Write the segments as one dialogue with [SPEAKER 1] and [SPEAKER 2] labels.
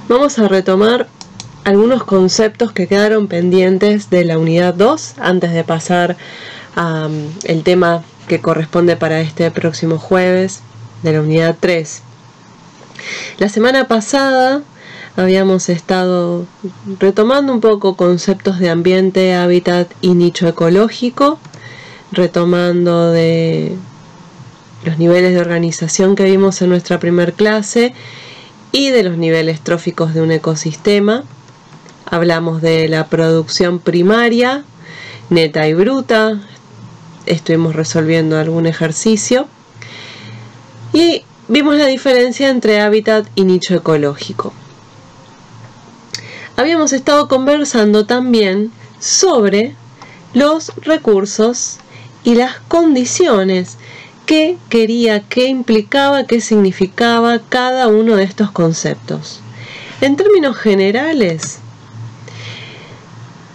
[SPEAKER 1] Vamos a retomar algunos conceptos que quedaron pendientes de la unidad 2 antes de pasar al tema que corresponde para este próximo jueves de la unidad 3. La semana pasada habíamos estado retomando un poco conceptos de ambiente, hábitat y nicho ecológico, retomando de los niveles de organización que vimos en nuestra primer clase y de los niveles tróficos de un ecosistema. Hablamos de la producción primaria, neta y bruta, estuvimos resolviendo algún ejercicio y vimos la diferencia entre hábitat y nicho ecológico. Habíamos estado conversando también sobre los recursos y las condiciones que quería, qué implicaba, qué significaba cada uno de estos conceptos. En términos generales,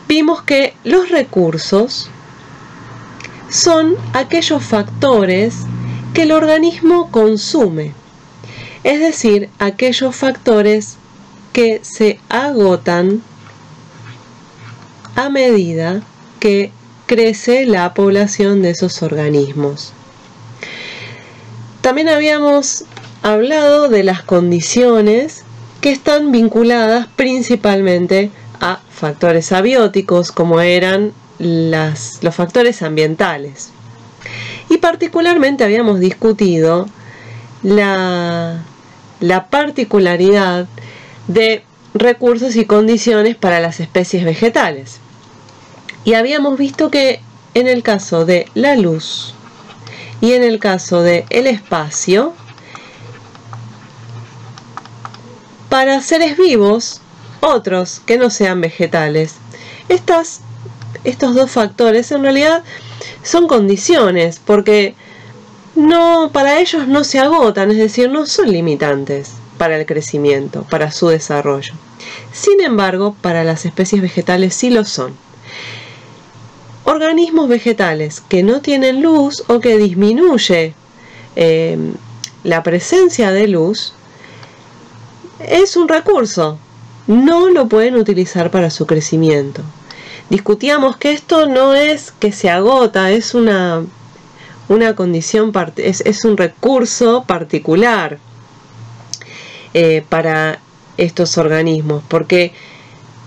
[SPEAKER 1] vimos que los recursos son aquellos factores que el organismo consume, es decir, aquellos factores que se agotan a medida que crece la población de esos organismos. También habíamos hablado de las condiciones que están vinculadas principalmente a factores abióticos, como eran los factores ambientales. Y particularmente habíamos discutido la particularidad de recursos y condiciones para las especies vegetales. Y habíamos visto que en el caso de la luz y en el caso del espacio, para seres vivos, otros que no sean vegetales, estos dos factores en realidad son condiciones, porque para ellos no se agotan, es decir, no son limitantes para el crecimiento, para su desarrollo. Sin embargo, para las especies vegetales sí lo son. Organismos vegetales que no tienen luz o que disminuye la presencia de luz es un recurso, no lo pueden utilizar para su crecimiento. Discutíamos que esto no es que se agota, es una condición, es un recurso particular para estos organismos, porque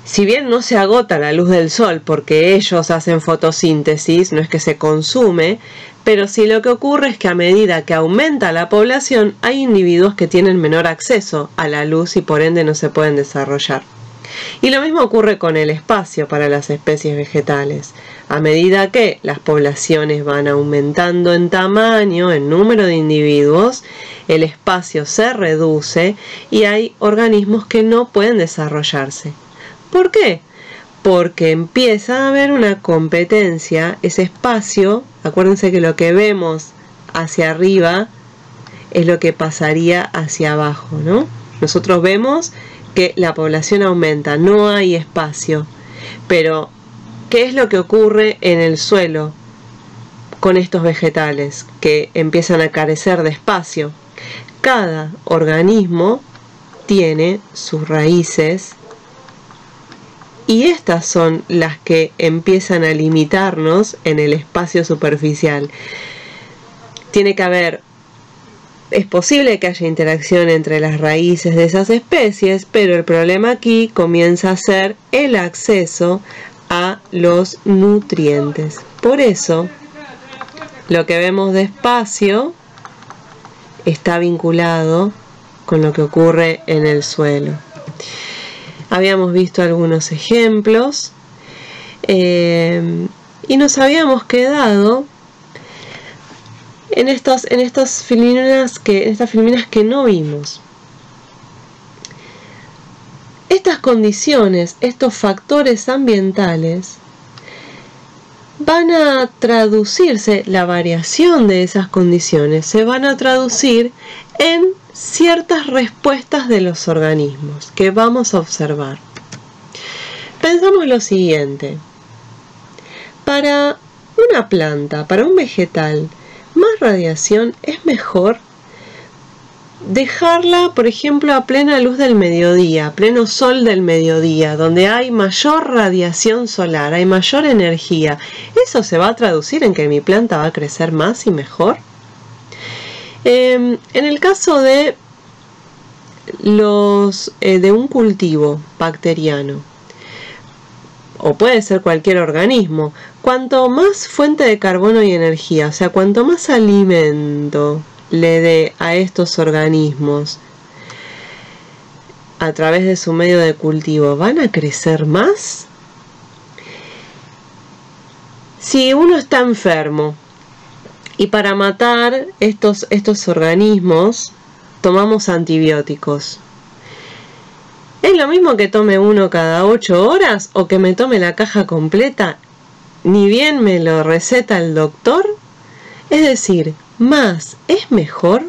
[SPEAKER 1] si bien no se agota la luz del sol porque ellos hacen fotosíntesis, no es que se consume, pero sí lo que ocurre es que a medida que aumenta la población hay individuos que tienen menor acceso a la luz y por ende no se pueden desarrollar. Y lo mismo ocurre con el espacio para las especies vegetales. A medida que las poblaciones van aumentando en tamaño, en número de individuos, el espacio se reduce y hay organismos que no pueden desarrollarse. ¿Por qué? Porque empieza a haber una competencia, ese espacio, acuérdense que lo que vemos hacia arriba es lo que pasaría hacia abajo, ¿no? Nosotros vemos que la población aumenta, no hay espacio, pero ¿qué es lo que ocurre en el suelo con estos vegetales que empiezan a carecer de espacio? Cada organismo tiene sus raíces y estas son las que empiezan a limitarnos en el espacio superficial. Tiene que haber, es posible que haya interacción entre las raíces de esas especies, pero el problema aquí comienza a ser el acceso a los nutrientes. Por eso, lo que vemos de espacio está vinculado con lo que ocurre en el suelo. Habíamos visto algunos ejemplos y nos habíamos quedado en estas filminas que no vimos. Estas condiciones, estos factores ambientales, van a traducirse, la variación de esas condiciones se van a traducir en ciertas respuestas de los organismos que vamos a observar. Pensamos lo siguiente: para una planta, para un vegetal, más radiación es mejor dejarla, por ejemplo, a plena luz del mediodía, a pleno sol del mediodía, donde hay mayor radiación solar, hay mayor energía. ¿Eso se va a traducir en que mi planta va a crecer más y mejor? En el caso de de un cultivo bacteriano, o puede ser cualquier organismo, cuanto más fuente de carbono y energía, o sea, cuanto más alimento le dé a estos organismos a través de su medio de cultivo, ¿van a crecer más? Si uno está enfermo y para matar estos organismos tomamos antibióticos, ¿es lo mismo que tome uno cada 8 horas o que me tome la caja completa? Ni bien me lo receta el doctor. Es decir, más es mejor.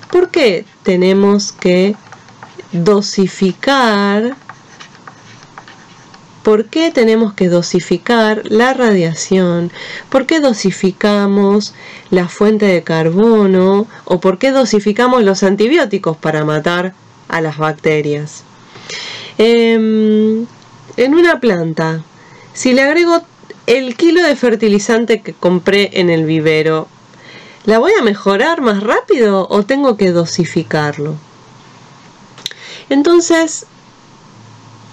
[SPEAKER 1] ¿Por qué tenemos que dosificar? ¿Por qué tenemos que dosificar la radiación? ¿Por qué dosificamos la fuente de carbono? ¿O por qué dosificamos los antibióticos para matar a las bacterias? En una planta, si le agrego el kilo de fertilizante que compré en el vivero, ¿la voy a mejorar más rápido o tengo que dosificarlo? Entonces,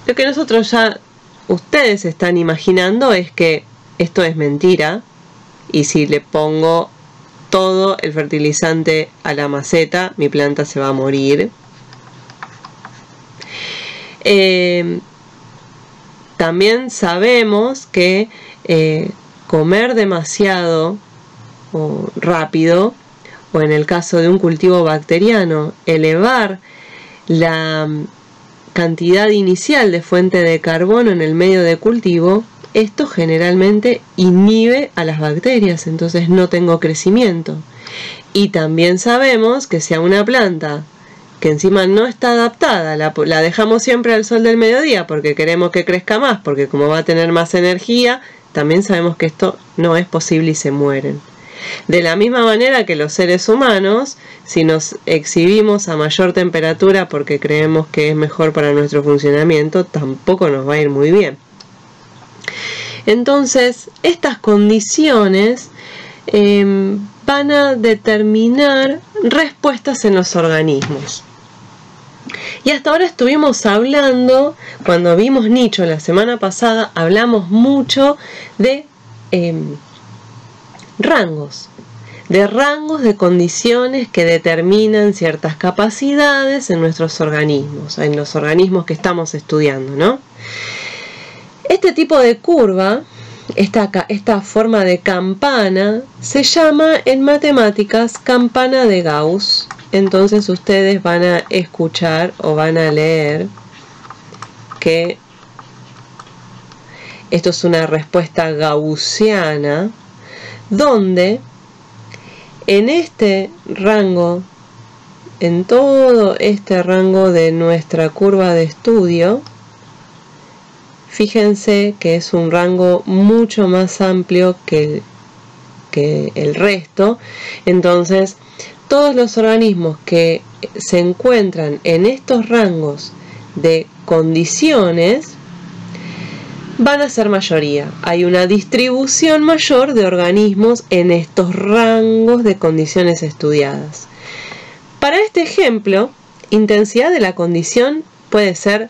[SPEAKER 1] lo que ustedes están imaginando es que esto es mentira, y si le pongo todo el fertilizante a la maceta, mi planta se va a morir. También sabemos que comer demasiado o rápido, o en el caso de un cultivo bacteriano, elevar la cantidad inicial de fuente de carbono en el medio de cultivo, esto generalmente inhibe a las bacterias, entonces no tengo crecimiento. Y también sabemos que si a una planta que encima no está adaptada, la dejamos siempre al sol del mediodía porque queremos que crezca más, porque como va a tener más energía, también sabemos que esto no es posible y se mueren. De la misma manera que los seres humanos, si nos exhibimos a mayor temperatura porque creemos que es mejor para nuestro funcionamiento, tampoco nos va a ir muy bien. Entonces, estas condiciones van a determinar respuestas en los organismos. Y hasta ahora estuvimos hablando, cuando vimos nicho la semana pasada, hablamos mucho de rangos de condiciones que determinan ciertas capacidades en nuestros organismos, en los organismos que estamos estudiando, ¿no? Este tipo de curva, esta forma de campana, se llama en matemáticas campana de Gauss. Entonces ustedes van a escuchar o van a leer que esto es una respuesta gaussiana, donde en este rango, en todo este rango de nuestra curva de estudio, fíjense que es un rango mucho más amplio que el resto. Entonces, todos los organismos que se encuentran en estos rangos de condiciones van a ser mayoría. Hay una distribución mayor de organismos en estos rangos de condiciones estudiadas. Para este ejemplo, intensidad de la condición puede ser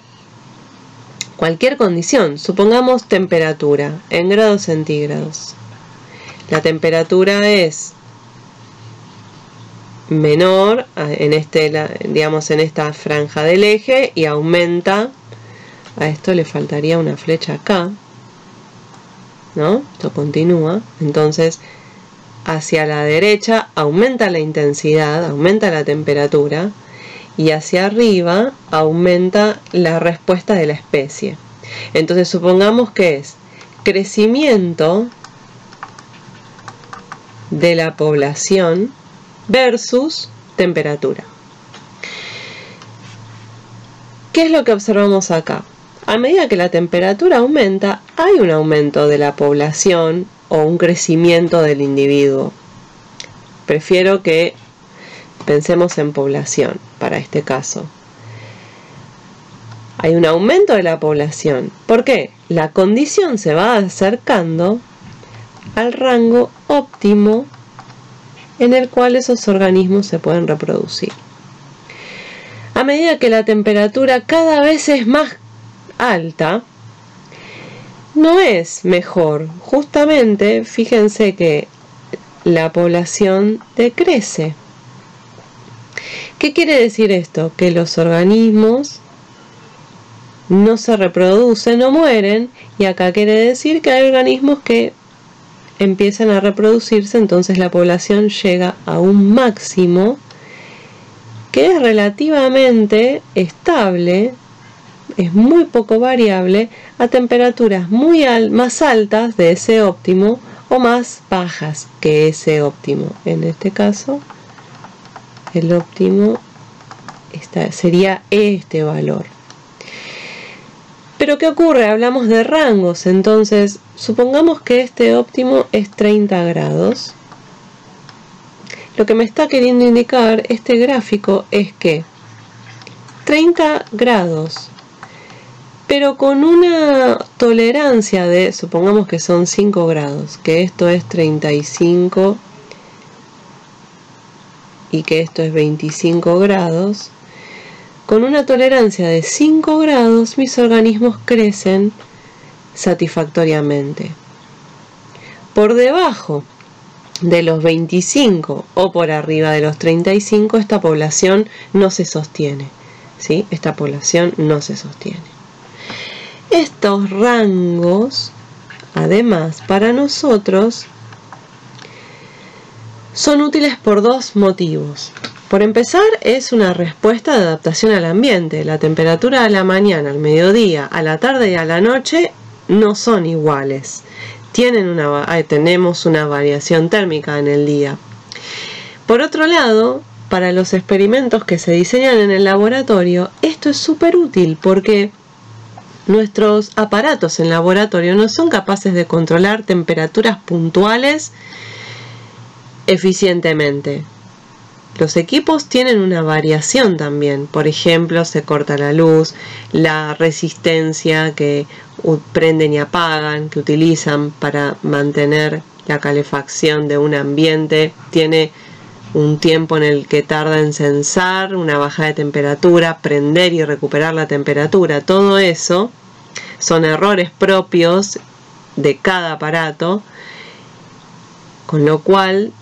[SPEAKER 1] cualquier condición. Supongamos temperatura en grados centígrados. La temperatura es menor en en esta franja del eje y aumenta. A esto le faltaría una flecha acá, ¿no? Esto continúa. Entonces, hacia la derecha aumenta la intensidad, aumenta la temperatura, y hacia arriba aumenta la respuesta de la especie. Entonces, supongamos que es crecimiento de la población versus temperatura. ¿Qué es lo que observamos acá? A medida que la temperatura aumenta, hay un aumento de la población o un crecimiento del individuo. Prefiero que Pensemos en población para este caso. Hay un aumento de la población. ¿Por qué? La condición se va acercando al rango óptimo en el cual esos organismos se pueden reproducir. A medida que la temperatura cada vez es más alta, no es mejor. Justamente, fíjense que la población decrece. ¿Qué quiere decir esto? Que los organismos no se reproducen o mueren, y acá quiere decir que hay organismos que empiezan a reproducirse, entonces la población llega a un máximo que es relativamente estable, es muy poco variable, a temperaturas más altas de ese óptimo o más bajas que ese óptimo. En este caso, el óptimo sería este valor. Pero ¿qué ocurre? Hablamos de rangos, entonces supongamos que este óptimo es 30 grados. Lo que me está queriendo indicar este gráfico es que 30 grados, pero con una tolerancia de, supongamos que son 5 grados, que esto es 35 y que esto es 25 grados, con una tolerancia de 5 grados mis organismos crecen satisfactoriamente. Por debajo de los 25 o por arriba de los 35, esta población no se sostiene, ¿sí? Esta población no se sostiene. Estos rangos, además, para nosotros, son útiles por dos motivos. Por empezar, es una respuesta de adaptación al ambiente. La temperatura a la mañana, al mediodía, a la tarde y a la noche no son iguales. Tenemos una variación térmica en el día. Por otro lado, para los experimentos que se diseñan en el laboratorio, esto es súper útil porque nuestros aparatos en laboratorio no son capaces de controlar temperaturas puntuales eficientemente. Los equipos tienen una variación también. Por ejemplo, se corta la luz, la resistencia que prenden y apagan, que utilizan para mantener la calefacción de un ambiente, tiene un tiempo en el que tarda en censar una bajada de temperatura, prender y recuperar la temperatura. Todo eso son errores propios de cada aparato, con lo cual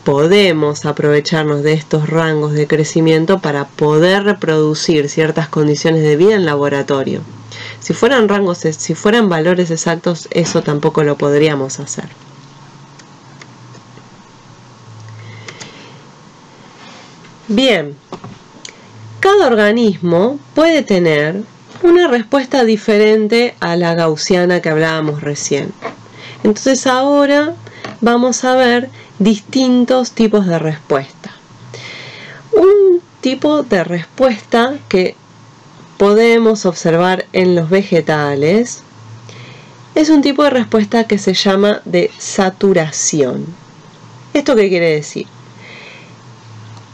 [SPEAKER 1] podemos aprovecharnos de estos rangos de crecimiento para poder reproducir ciertas condiciones de vida en laboratorio. Si fueran valores exactos, eso tampoco lo podríamos hacer. Bien, cada organismo puede tener una respuesta diferente a la gaussiana que hablábamos recién. Entonces ahora vamos a ver distintos tipos de respuesta. Un tipo de respuesta que podemos observar en los vegetales es un tipo de respuesta que se llama de saturación. ¿Esto qué quiere decir?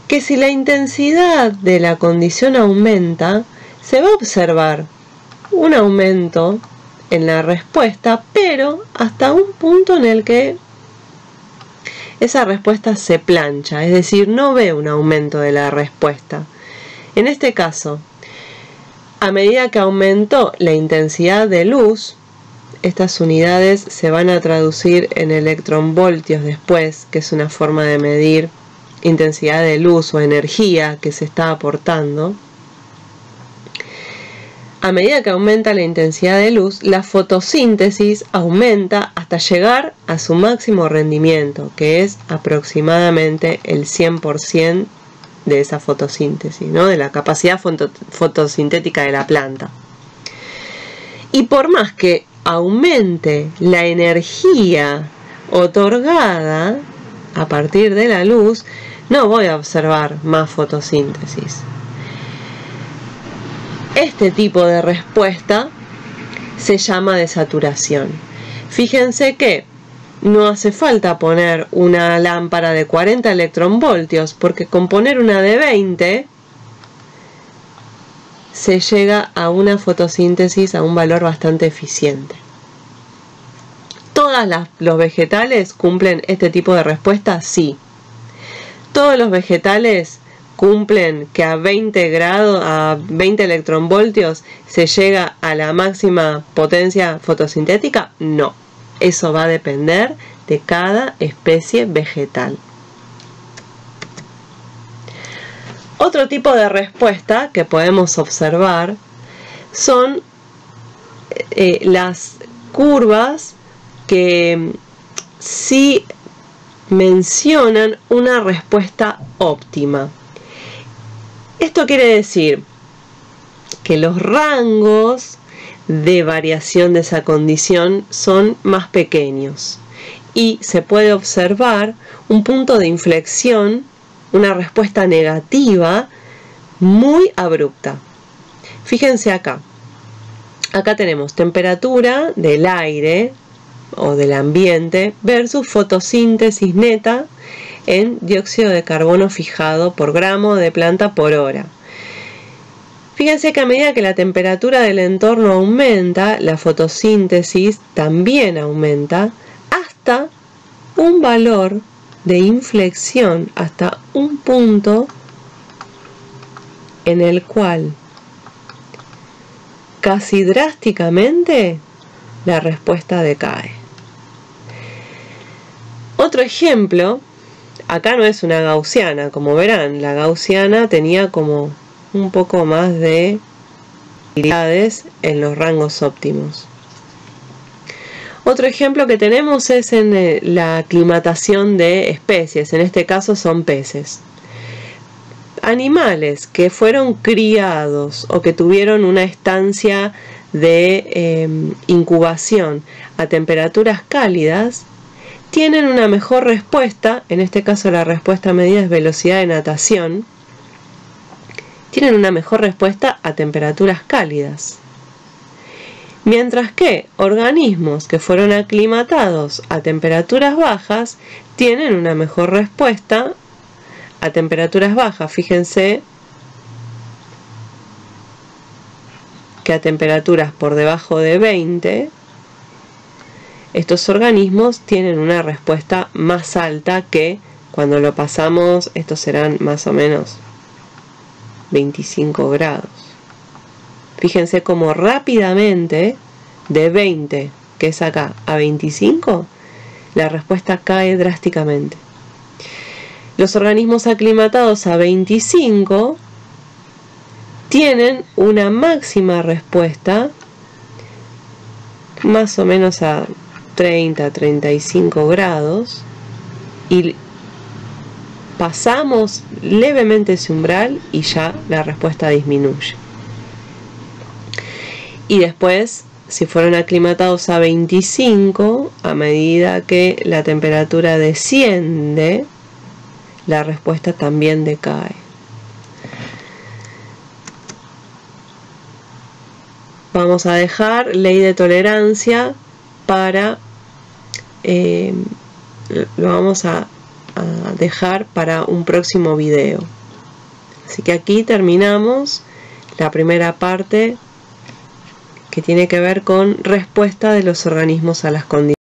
[SPEAKER 1] Que si la intensidad de la condición aumenta, se va a observar un aumento en la respuesta, pero hasta un punto en el que esa respuesta se plancha, es decir, no ve un aumento de la respuesta. En este caso, a medida que aumentó la intensidad de luz, estas unidades se van a traducir en electronvoltios después, que es una forma de medir intensidad de luz o energía que se está aportando. A medida que aumenta la intensidad de luz, la fotosíntesis aumenta hasta llegar a su máximo rendimiento, que es aproximadamente el 100% de esa fotosíntesis, ¿no? De la capacidad fotosintética de la planta. Y por más que aumente la energía otorgada a partir de la luz, no voy a observar más fotosíntesis. Este tipo de respuesta se llama de saturación. Fíjense que no hace falta poner una lámpara de 40 electronvoltios, porque con poner una de 20 se llega a una fotosíntesis a un valor bastante eficiente. ¿Todos los vegetales cumplen este tipo de respuesta? Sí. ¿Todos los vegetales cumplen que a 20 grados, a 20 electronvoltios se llega a la máxima potencia fotosintética? No. Eso va a depender de cada especie vegetal. Otro tipo de respuesta que podemos observar son las curvas que sí mencionan una respuesta óptima. Esto quiere decir que los rangos de variación de esa condición son más pequeños y se puede observar un punto de inflexión, una respuesta negativa muy abrupta. Fíjense acá. Acá tenemos temperatura del aire o del ambiente versus fotosíntesis neta en dióxido de carbono fijado por gramo de planta por hora. Fíjense que a medida que la temperatura del entorno aumenta, la fotosíntesis también aumenta hasta un valor de inflexión, hasta un punto en el cual casi drásticamente la respuesta decae. Otro ejemplo, acá no es una gaussiana, como verán, la gaussiana tenía como un poco más de probabilidades en los rangos óptimos. Otro ejemplo que tenemos es en la aclimatación de especies, en este caso son peces. Animales que fueron criados o que tuvieron una estancia de incubación a temperaturas cálidas tienen una mejor respuesta, en este caso la respuesta medida es velocidad de natación, tienen una mejor respuesta a temperaturas cálidas. Mientras que organismos que fueron aclimatados a temperaturas bajas tienen una mejor respuesta a temperaturas bajas. Fíjense que a temperaturas por debajo de 20, estos organismos tienen una respuesta más alta que cuando lo pasamos, estos serán más o menos 25 grados. Fíjense cómo rápidamente de 20, que es acá, a 25, la respuesta cae drásticamente. Los organismos aclimatados a 25 tienen una máxima respuesta más o menos a 30-35 grados y pasamos levemente ese umbral y ya la respuesta disminuye. Y después, si fueron aclimatados a 25, a medida que la temperatura desciende, la respuesta también decae. Vamos a dejar ley de tolerancia para lo vamos a dejar para un próximo video. Así que aquí terminamos la primera parte que tiene que ver con respuesta de los organismos a las condiciones.